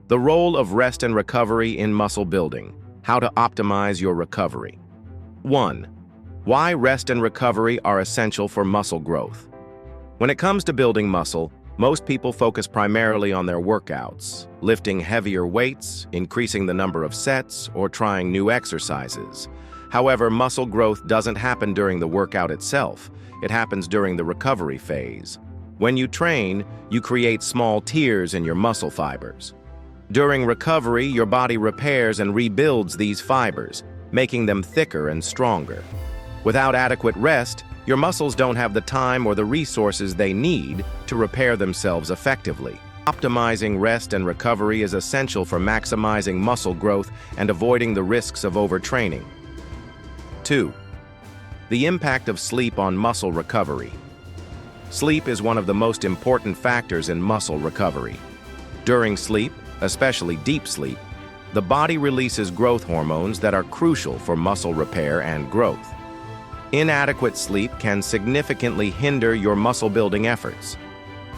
The role of rest and recovery in muscle building. How to optimize your recovery. 1. Why rest and recovery are essential for muscle growth. When it comes to building muscle, most people focus primarily on their workouts, lifting heavier weights, increasing the number of sets, or trying new exercises. However, muscle growth doesn't happen during the workout itself. It happens during the recovery phase. When you train, you create small tears in your muscle fibers. During recovery, your body repairs and rebuilds these fibers, making them thicker and stronger. Without adequate rest, your muscles don't have the time or the resources they need to repair themselves effectively. Optimizing rest and recovery is essential for maximizing muscle growth and avoiding the risks of overtraining. 2. The impact of sleep on muscle recovery. Sleep is one of the most important factors in muscle recovery. During sleep, especially deep sleep, the body releases growth hormones that are crucial for muscle repair and growth. Inadequate sleep can significantly hinder your muscle-building efforts.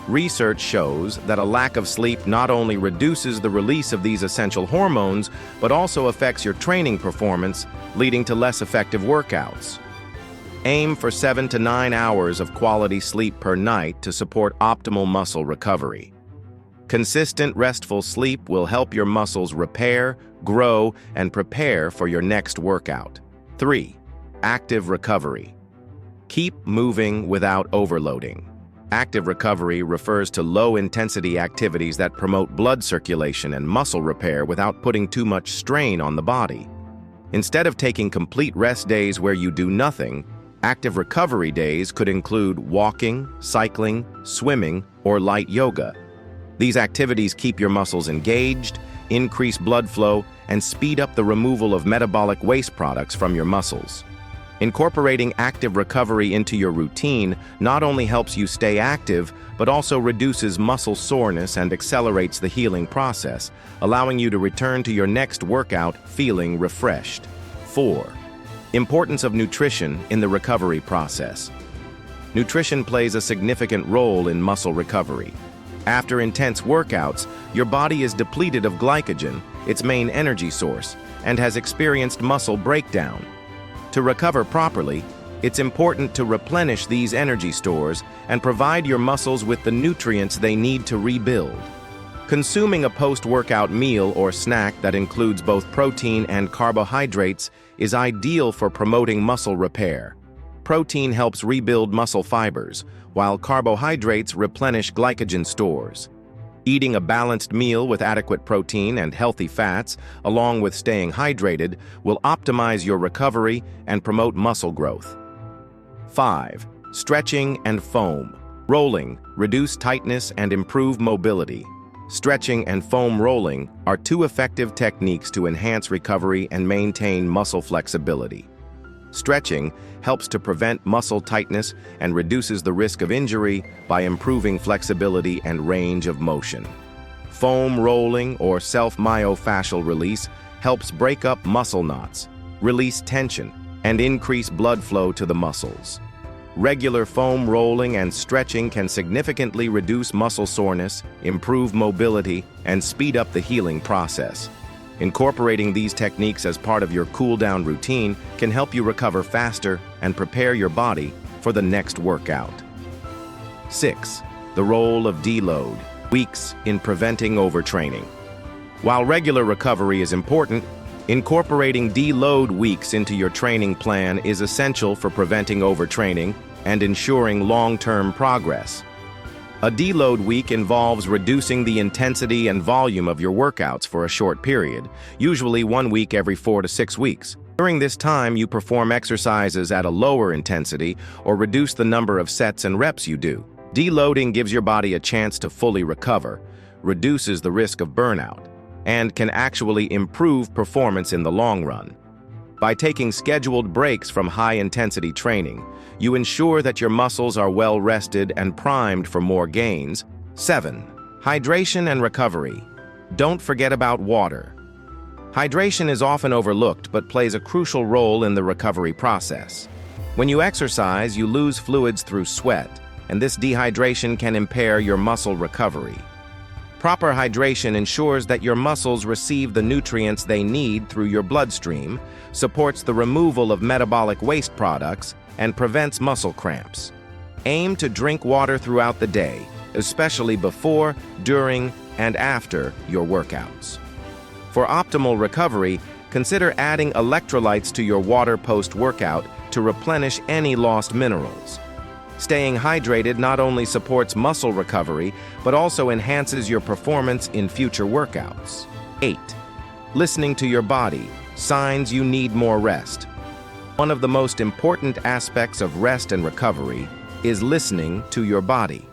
Research shows that a lack of sleep not only reduces the release of these essential hormones, but also affects your training performance, leading to less effective workouts. Aim for 7 to 9 hours of quality sleep per night to support optimal muscle recovery. Consistent, restful sleep will help your muscles repair, grow, and prepare for your next workout. 3. Active recovery. Keep moving without overloading. Active recovery refers to low-intensity activities that promote blood circulation and muscle repair without putting too much strain on the body. Instead of taking complete rest days where you do nothing, active recovery days could include walking, cycling, swimming, or light yoga. These activities keep your muscles engaged, increase blood flow, and speed up the removal of metabolic waste products from your muscles. Incorporating active recovery into your routine not only helps you stay active, but also reduces muscle soreness and accelerates the healing process, allowing you to return to your next workout feeling refreshed. 4. Importance of nutrition in the recovery process. Nutrition plays a significant role in muscle recovery. After intense workouts, your body is depleted of glycogen, its main energy source, and has experienced muscle breakdown. To recover properly, it's important to replenish these energy stores and provide your muscles with the nutrients they need to rebuild. Consuming a post-workout meal or snack that includes both protein and carbohydrates is ideal for promoting muscle repair. Protein helps rebuild muscle fibers, while carbohydrates replenish glycogen stores. Eating a balanced meal with adequate protein and healthy fats, along with staying hydrated, will optimize your recovery and promote muscle growth. 5. Stretching and foam. Rolling, reduce tightness and improve mobility. Stretching and foam rolling are two effective techniques to enhance recovery and maintain muscle flexibility. Stretching helps to prevent muscle tightness and reduces the risk of injury by improving flexibility and range of motion. Foam rolling or self-myofascial release helps break up muscle knots, release tension, and increase blood flow to the muscles. Regular foam rolling and stretching can significantly reduce muscle soreness, improve mobility, and speed up the healing process. Incorporating these techniques as part of your cool-down routine can help you recover faster and prepare your body for the next workout. 6. The role of deload. Weeks in preventing overtraining. While regular recovery is important, incorporating deload weeks into your training plan is essential for preventing overtraining and ensuring long-term progress. A deload week involves reducing the intensity and volume of your workouts for a short period, usually 1 week every 4 to 6 weeks. During this time, you perform exercises at a lower intensity or reduce the number of sets and reps you do. Deloading gives your body a chance to fully recover, reduces the risk of burnout, and can actually improve performance in the long run. By taking scheduled breaks from high-intensity training, you ensure that your muscles are well rested and primed for more gains. 7. Hydration and recovery. Don't forget about water. Hydration is often overlooked but plays a crucial role in the recovery process. When you exercise, you lose fluids through sweat, and this dehydration can impair your muscle recovery. Proper hydration ensures that your muscles receive the nutrients they need through your bloodstream, supports the removal of metabolic waste products, and prevents muscle cramps. Aim to drink water throughout the day, especially before, during, and after your workouts. For optimal recovery, consider adding electrolytes to your water post-workout to replenish any lost minerals. Staying hydrated not only supports muscle recovery, but also enhances your performance in future workouts. 8. Listening to your body. Signs you need more rest. One of the most important aspects of rest and recovery is listening to your body.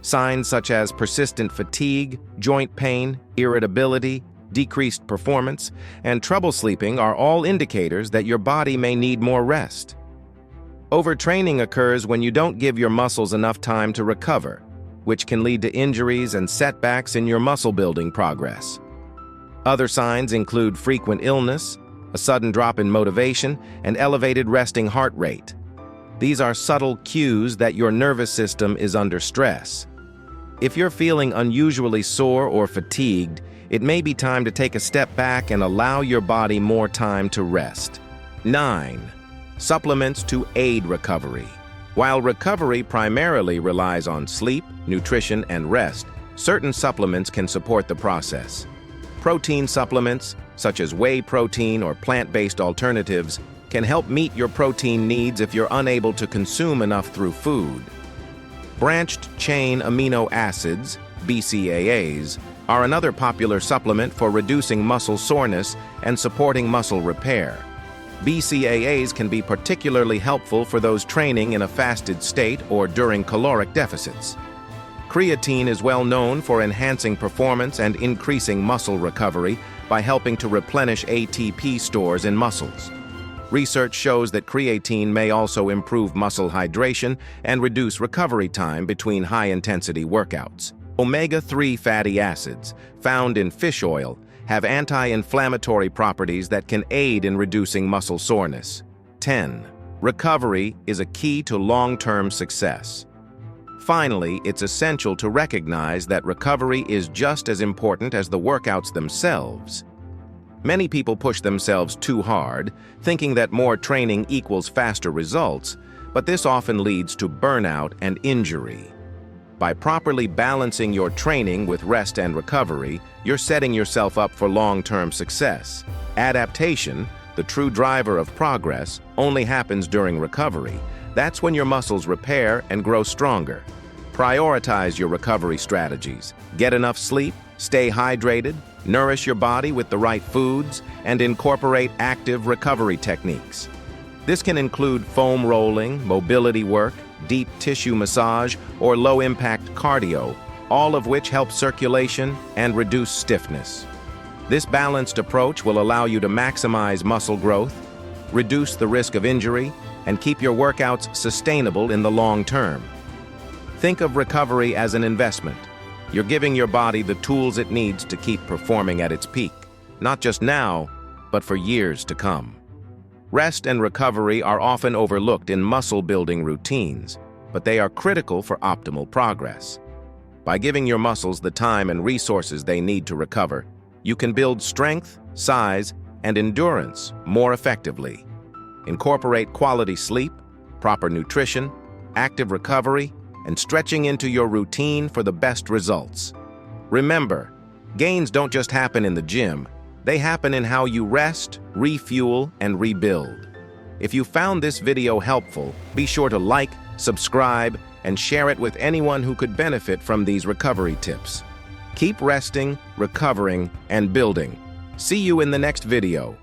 Signs such as persistent fatigue, joint pain, irritability, decreased performance, and trouble sleeping are all indicators that your body may need more rest. Overtraining occurs when you don't give your muscles enough time to recover, which can lead to injuries and setbacks in your muscle-building progress. Other signs include frequent illness, a sudden drop in motivation, and elevated resting heart rate. These are subtle cues that your nervous system is under stress. If you're feeling unusually sore or fatigued, it may be time to take a step back and allow your body more time to rest. 9. Supplements to aid recovery. While recovery primarily relies on sleep, nutrition, and rest, certain supplements can support the process. Protein supplements, such as whey protein or plant-based alternatives, can help meet your protein needs if you're unable to consume enough through food. Branched-chain amino acids, BCAAs, are another popular supplement for reducing muscle soreness and supporting muscle repair. BCAAs can be particularly helpful for those training in a fasted state or during caloric deficits. Creatine is well known for enhancing performance and increasing muscle recovery by helping to replenish ATP stores in muscles. Research shows that creatine may also improve muscle hydration and reduce recovery time between high-intensity workouts. Omega-3 fatty acids, found in fish oil, have anti-inflammatory properties that can aid in reducing muscle soreness. 10. Recovery is a key to long-term success. Finally, it's essential to recognize that recovery is just as important as the workouts themselves. Many people push themselves too hard, thinking that more training equals faster results, but this often leads to burnout and injury. By properly balancing your training with rest and recovery, you're setting yourself up for long-term success. Adaptation, the true driver of progress, only happens during recovery. That's when your muscles repair and grow stronger. Prioritize your recovery strategies. Get enough sleep, stay hydrated, nourish your body with the right foods, and incorporate active recovery techniques. This can include foam rolling, mobility work, deep tissue massage, or low-impact cardio, all of which help circulation and reduce stiffness. This balanced approach will allow you to maximize muscle growth, reduce the risk of injury, and keep your workouts sustainable in the long term. Think of recovery as an investment. You're giving your body the tools it needs to keep performing at its peak, not just now, but for years to come. Rest and recovery are often overlooked in muscle-building routines, but they are critical for optimal progress. By giving your muscles the time and resources they need to recover, you can build strength, size, and endurance more effectively. Incorporate quality sleep, proper nutrition, active recovery, and stretching into your routine for the best results. Remember, gains don't just happen in the gym. They happen in how you rest, refuel, and rebuild. If you found this video helpful, be sure to like, subscribe, and share it with anyone who could benefit from these recovery tips. Keep resting, recovering, and building. See you in the next video.